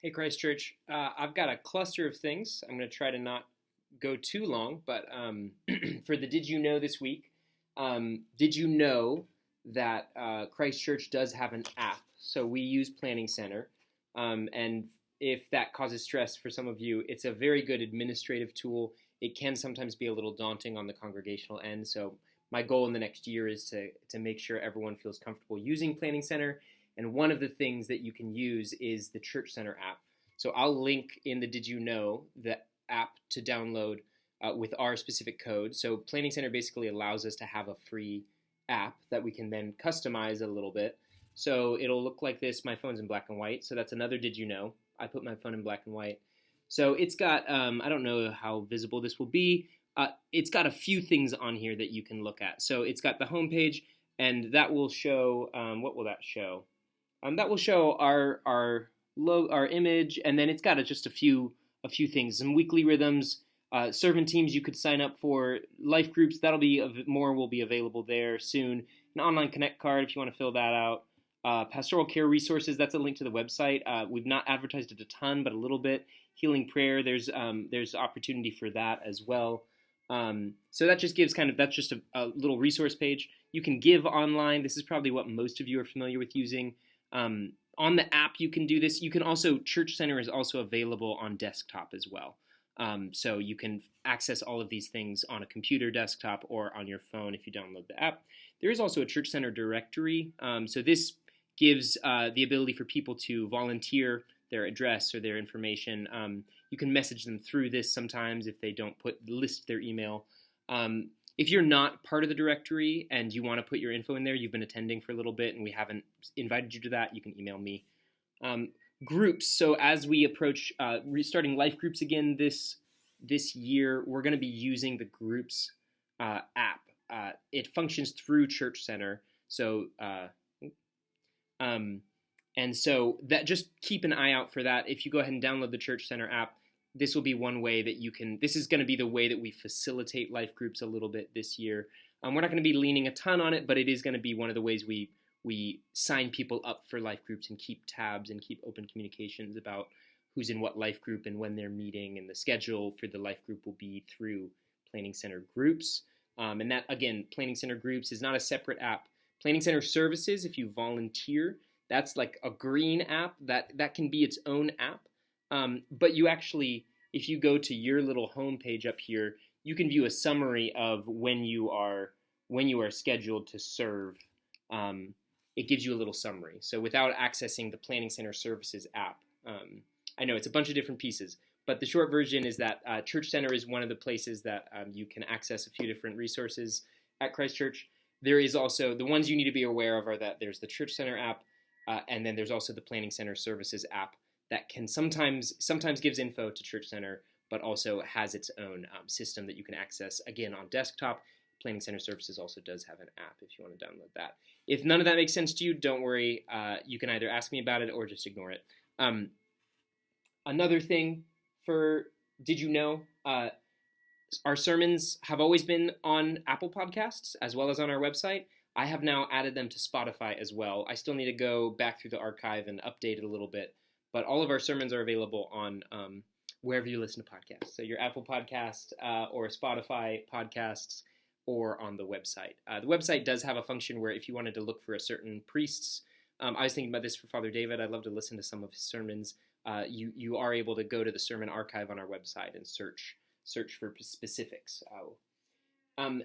Hey, Christchurch. I've got a cluster of things. I'm going to try to not go too long, but for the Did You Know this week, did you know that Christchurch does have an app? So we use Planning Center, and if that causes stress for some of you, it's a very good administrative tool. It can sometimes be a little daunting on the congregational end, so my goal in the next year is to make sure everyone feels comfortable using Planning Center. And one of the things that you can use is the Church Center app. So I'll link in the Did You Know the app to download with our specific code. So Planning Center basically allows us to have a free app that we can then customize a little bit. So it'll look like this. My phone's in black and white, so that's another Did You Know. I put my phone in black and white. So it's got, I don't know how visible this will be. It's got a few things on here that you can look at. So it's got the home page, and that will show, what will that show? That will show our image, and then it's got just a few things, some weekly rhythms, servant teams you could sign up for, life groups. That'll be more will be available there soon. An online connect card if you want to fill that out. Pastoral care resources. That's a link to the website. We've not advertised it a ton, but a little bit. Healing prayer. There's opportunity for that as well. So that just gives that's just a little resource page. You can give online. This is probably what most of you are familiar with using. On the app, you can do this. You can also, Church Center is also available on desktop as well. So you can access all of these things on a computer desktop or on your phone if you download the app. There is also a Church Center directory. So this gives the ability for people to volunteer their address or their information. You can message them through this sometimes if they don't list their email. If you're not part of the directory and you want to put your info in there, you've been attending for a little bit and we haven't invited you to that, you can email me. Groups. So as we approach restarting life groups again this year, we're going to be using the groups app. It functions through Church Center. So and so that, just keep an eye out for that. If you go ahead and download the Church Center app, this will be one way that you can, this is going to be the way that we facilitate life groups a little bit this year. We're not going to be leaning a ton on it, but it is going to be one of the ways we sign people up for life groups and keep tabs and keep open communications about who's in what life group and when they're meeting, and the schedule for the life group will be through Planning Center groups. And that, again, Planning Center groups is not a separate app. Planning Center services, if you volunteer, that's like a green app. That can be its own app. But you actually, if you go to your little home page up here, you can view a summary of when you are scheduled to serve. It gives you a little summary. So without accessing the Planning Center Services app, I know it's a bunch of different pieces, but the short version is that Church Center is one of the places that you can access a few different resources at Christchurch. There is also, the ones you need to be aware of are that there's the Church Center app, and then there's also the Planning Center Services app that can sometimes gives info to Church Center, but also has its own system that you can access, again, on desktop. Planning Center Services also does have an app if you want to download that. If none of that makes sense to you, don't worry. You can either ask me about it or just ignore it. Another thing for Did You Know? Our sermons have always been on Apple Podcasts as well as on our website. I have now added them to Spotify as well. I still need to go back through the archive and update it a little bit. But all of our sermons are available on wherever you listen to podcasts. So your Apple Podcast or Spotify podcasts, or on the website. The website does have a function where if you wanted to look for a certain priest's, I was thinking about this for Father David. I'd love to listen to some of his sermons. You are able to go to the sermon archive on our website and search for specifics. I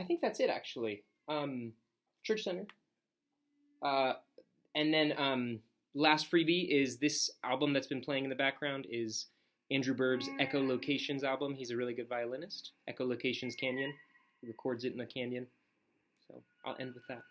think that's it, actually. Church Center. And then last freebie is this album that's been playing in the background is Andrew Bird's Echolocations album. He's a really good violinist. Echolocations Canyon. He records it in a canyon. So I'll end with that.